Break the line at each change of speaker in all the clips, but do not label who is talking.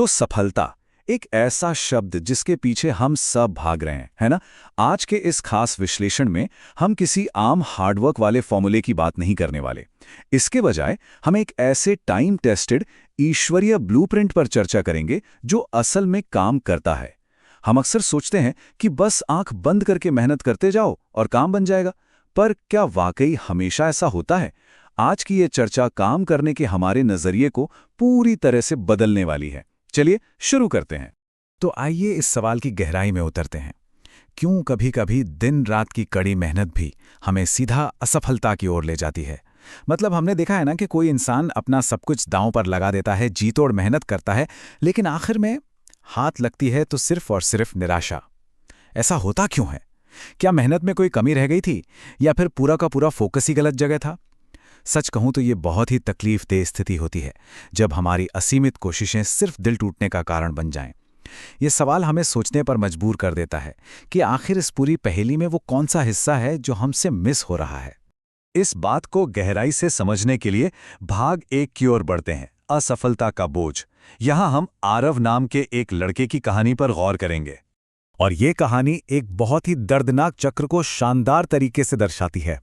तो सफलता एक ऐसा शब्द जिसके पीछे हम सब भाग रहे हैं, है ना? आज के इस खास विश्लेषण में हम किसी आम हार्डवर्क वाले फॉर्मूले की बात नहीं करने वाले। इसके बजाय हम एक ऐसे टाइम टेस्टेड ईश्वरीय ब्लूप्रिंट पर चर्चा करेंगे जो असल में काम करता है। हम अक्सर सोचते हैं कि बस आंख बंद करके मेहनत करते जाओ और काम बन जाएगा, पर क्या वाकई हमेशा ऐसा होता है? आज की ये चर्चा काम करने के हमारे नजरिए को पूरी तरह से बदलने वाली है। चलिए शुरू करते हैं।
तो आइए इस सवाल की गहराई में उतरते हैं। क्यों कभी-कभी दिन रात की कड़ी मेहनत भी हमें सीधा असफलता की ओर ले जाती है? मतलब हमने देखा है ना कि कोई इंसान अपना सब कुछ दांव पर लगा देता है, जी तोड़ मेहनत करता है, लेकिन आखिर में हाथ लगती है तो सिर्फ और सिर्फ निराशा। ऐसा होता क्यों है? क्या मेहनत में कोई कमी रह गई थी या फिर पूरा का पूरा फोकस ही गलत जगह था? सच कहूं तो ये बहुत ही तकलीफदेह स्थिति होती है जब हमारी असीमित कोशिशें सिर्फ दिल टूटने का कारण बन जाएं। ये सवाल हमें सोचने पर मजबूर कर देता है कि आखिर इस पूरी पहेली में वो कौन सा हिस्सा है जो हमसे मिस हो रहा है।
इस बात को गहराई से समझने के लिए भाग 1 की ओर बढ़ते हैं, असफलता का बोझ। यहां हम आरव नाम के एक लड़के की कहानी पर गौर करेंगे।
और ये कहानी एक बहुत ही दर्दनाक चक्र को शानदार तरीके से दर्शाती है।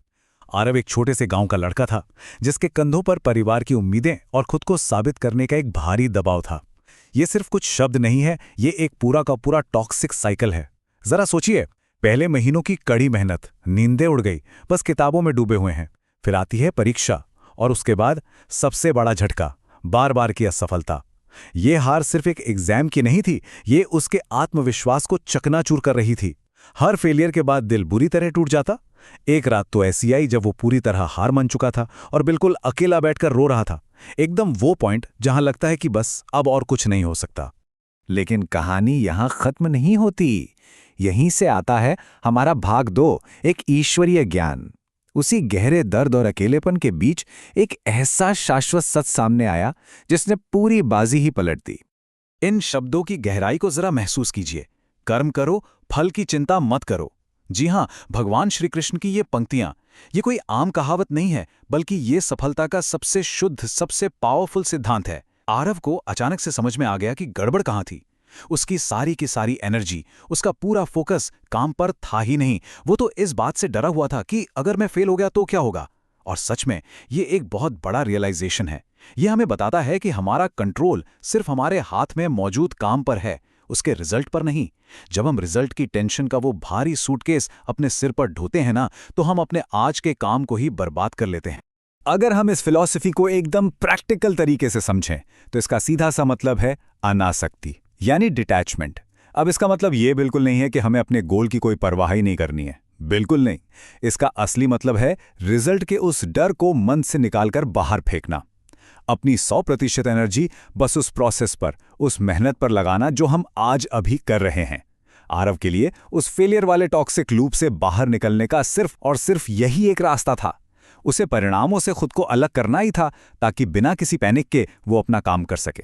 आरव एक छोटे से गांव का लड़का था जिसके कंधों पर परिवार की उम्मीदें और खुद को साबित करने का एक भारी दबाव था। ये सिर्फ कुछ शब्द नहीं है, ये एक पूरा का पूरा टॉक्सिक साइकिल है। जरा सोचिए, पहले महीनों की कड़ी मेहनत, नींदें उड़ गई, बस किताबों में डूबे हुए हैं। फिर आती है परीक्षा और उसके बाद सबसे बड़ा झटका, बार बार की असफलता। ये हार सिर्फ एक एग्जाम की नहीं थी, ये उसके आत्मविश्वास को चकनाचूर कर रही थी। हर फेलियर के बाद दिल बुरी तरह टूट जाता। एक रात तो ऐसी आई जब वो पूरी तरह हार मान चुका था और बिल्कुल अकेला बैठकर रो रहा था। एकदम वो पॉइंट जहां लगता है कि बस अब और कुछ नहीं हो सकता।
लेकिन कहानी यहां खत्म नहीं होती। यहीं से आता है हमारा भाग 2, एक ईश्वरीय ज्ञान। उसी गहरे दर्द और अकेलेपन के बीच एक ऐसा शाश्वत सच सामने आया जिसने पूरी बाजी ही पलट दी।
इन शब्दों की गहराई को जरा महसूस कीजिए। कर्म करो, फल की चिंता मत करो। जी हां, भगवान श्री कृष्ण की ये पंक्तियां, ये कोई आम कहावत नहीं है, बल्कि ये सफलता का सबसे शुद्ध, सबसे पावरफुल सिद्धांत है। आरव को अचानक से समझ में आ गया कि गड़बड़ कहां थी। उसकी सारी की सारी एनर्जी, उसका पूरा फोकस काम पर था ही नहीं। वो तो इस बात से डरा हुआ था कि अगर मैं फेल हो गया तो क्या होगा। और सच में ये एक बहुत बड़ा रियलाइजेशन है। ये हमें बताता है कि हमारा कंट्रोल सिर्फ हमारे हाथ में मौजूद काम पर है, उसके रिजल्ट पर नहीं। जब हम रिजल्ट की टेंशन का वो भारी सूटकेस अपने सिर पर ढोते हैं ना, तो हम अपने आज के काम को ही बर्बाद कर लेते हैं।
अगर हम इस फिलॉसफी को एकदम प्रैक्टिकल तरीके से समझें तो इसका सीधा सा मतलब है अनासक्ति, यानी डिटैचमेंट। अब इसका मतलब ये बिल्कुल नहीं है कि हमें अपने गोल की कोई परवाह ही नहीं करनी है, बिल्कुल नहीं। इसका असली मतलब है रिजल्ट के उस डर को मन से निकालकर बाहर फेंकना। अपनी 100% एनर्जी बस उस प्रोसेस पर, उस मेहनत पर लगाना जो हम आज अभी कर रहे हैं। आरव के लिए उस फेलियर वाले टॉक्सिक लूप से बाहर निकलने का सिर्फ और सिर्फ यही एक रास्ता था। उसे परिणामों से खुद को अलग करना ही था, ताकि बिना किसी पैनिक के वो अपना काम कर सके।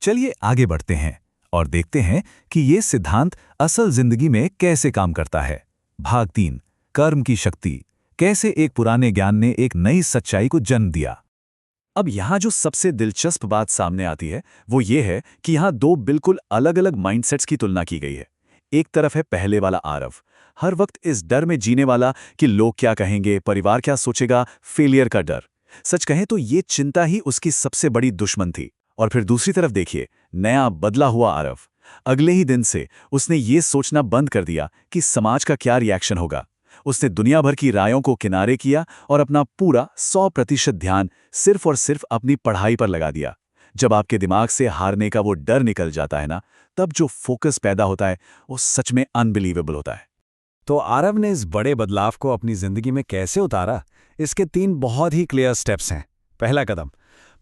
चलिए आगे बढ़ते हैं और देखते हैं कि ये सिद्धांत असल जिंदगी में कैसे काम करता है। भाग 3, कर्म की शक्ति। कैसे एक पुराने ज्ञान ने एक नई सच्चाई को जन्म दिया।
अब यहां जो सबसे दिलचस्प बात सामने आती है वो ये है कि यहां 2 बिल्कुल अलग अलग माइंडसेट्स की तुलना की गई है। एक तरफ है पहले वाला आरव, हर वक्त इस डर में जीने वाला कि लोग क्या कहेंगे, परिवार क्या सोचेगा, फेलियर का डर। सच कहें तो ये चिंता ही उसकी सबसे बड़ी दुश्मन थी। और फिर दूसरी तरफ देखिए, नया बदला हुआ आरव। अगले ही दिन से उसने ये सोचना बंद कर दिया कि समाज का क्या रिएक्शन होगा। उसने दुनिया भर की रायों को किनारे किया और अपना पूरा 100% ध्यान सिर्फ और सिर्फ अपनी पढ़ाई पर लगा दिया। जब आपके दिमाग से हारने का वो डर निकल जाता है ना, तब जो फोकस पैदा होता है वो सच में अनबिलीवेबल होता है।
तो आरव ने इस बड़े बदलाव को अपनी जिंदगी में कैसे उतारा? इसके 3 बहुत ही क्लियर स्टेप्स हैं। पहला कदम,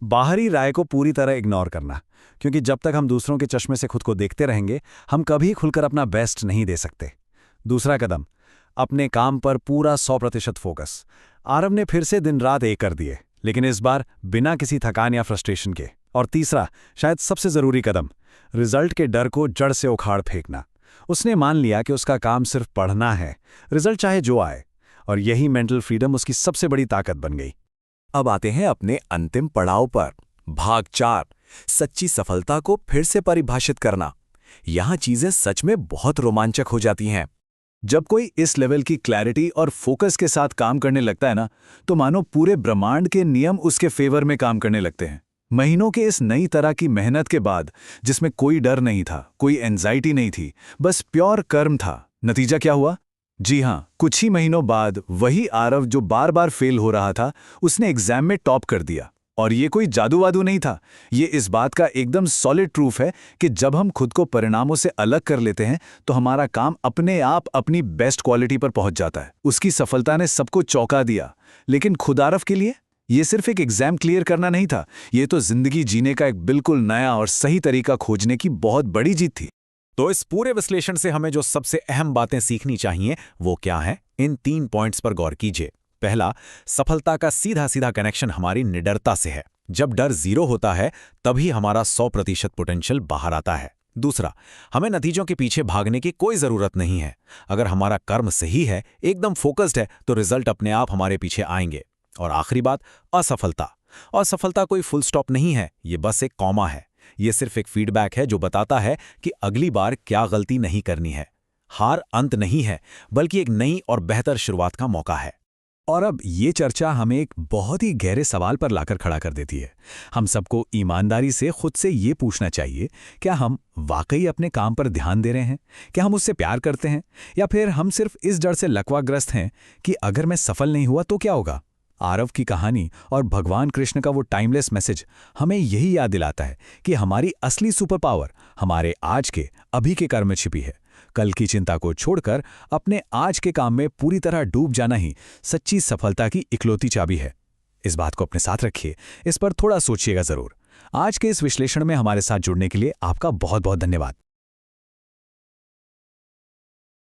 बाहरी राय को पूरी तरह इग्नोर करना, क्योंकि जब तक हम दूसरों के चश्मे से खुद को देखते रहेंगे, हम कभी खुलकर अपना बेस्ट नहीं दे सकते। दूसरा कदम, अपने काम पर पूरा 100% फोकस। आरव ने फिर से दिन रात एक कर दिए, लेकिन इस बार बिना किसी थकान या फ्रस्ट्रेशन के। और तीसरा, शायद सबसे जरूरी कदम, रिजल्ट के डर को जड़ से उखाड़ फेंकना। उसने मान लिया कि उसका काम सिर्फ पढ़ना है, रिजल्ट चाहे जो आए। और यही मेंटल फ्रीडम उसकी सबसे बड़ी ताकत बन गई।
अब आते हैं अपने अंतिम पड़ाव पर, भाग 4,
सच्ची सफलता को फिर से परिभाषित करना। यहाँ चीजें सच में बहुत रोमांचक हो जाती हैं।
जब कोई इस लेवल की क्लैरिटी और फोकस के साथ काम करने लगता है ना, तो मानो पूरे ब्रह्मांड के नियम उसके फेवर में काम करने लगते हैं। महीनों के इस नई तरह की मेहनत के बाद, जिसमें कोई डर नहीं था, कोई एंजाइटी नहीं थी, बस प्योर कर्म था, नतीजा क्या हुआ? जी हाँ, कुछ ही महीनों बाद वही आरव जो बार बार फेल हो रहा था, उसने एग्जाम में टॉप कर दिया। और ये कोई जादू वादू नहीं था, ये इस बात का एकदम सॉलिड प्रूफ है कि जब हम खुद को परिणामों से अलग कर लेते हैं तो हमारा काम अपने आप अपनी बेस्ट क्वालिटी पर पहुंच जाता है। उसकी सफलता ने सबको चौंका दिया, लेकिन खुद आरव के लिए ये सिर्फ एक एग्जाम क्लियर करना नहीं था, ये तो जिंदगी जीने का एक बिल्कुल नया और सही तरीका खोजने की बहुत बड़ी जीत थी।
तो इस पूरे विश्लेषण से हमें जो सबसे अहम बातें सीखनी चाहिए वो क्या है? इन 3 पॉइंट्स पर गौर कीजिए। पहला, सफलता का सीधा सीधा कनेक्शन हमारी निडरता से है। जब डर 0 होता है तभी हमारा 100% पोटेंशियल बाहर आता है। दूसरा, हमें नतीजों के पीछे भागने की कोई जरूरत नहीं है। अगर हमारा कर्म सही है, एकदम फोकस्ड है, तो रिजल्ट अपने आप हमारे पीछे आएंगे। और आखिरी बात, असफलता। असफलता कोई फुल स्टॉप नहीं है, ये बस एक कॉमा है। ये सिर्फ एक फीडबैक है जो बताता है कि अगली बार क्या गलती नहीं करनी है। हार अंत नहीं है, बल्कि एक नई और बेहतर शुरुआत का मौका है।
और अब ये चर्चा हमें एक बहुत ही गहरे सवाल पर लाकर खड़ा कर देती है। हम सबको ईमानदारी से खुद से ये पूछना चाहिए, क्या हम वाकई अपने काम पर ध्यान दे रहे हैं? क्या हम उससे प्यार करते हैं? या फिर हम सिर्फ इस डर से लकवाग्रस्त हैं कि अगर मैं सफल नहीं हुआ तो क्या होगा? आरव की कहानी और भगवान कृष्ण का वो टाइमलेस मैसेज हमें यही याद दिलाता है कि हमारी असली सुपर पावर हमारे आज के अभी के कर्म में छिपी है। कल की चिंता को छोड़कर अपने आज के काम में पूरी तरह डूब जाना ही सच्ची सफलता की इकलौती चाबी है। इस बात को अपने साथ रखिए, इस पर थोड़ा सोचिएगा जरूर। आज के इस विश्लेषण में हमारे साथ जुड़ने के लिए आपका बहुत बहुत धन्यवाद।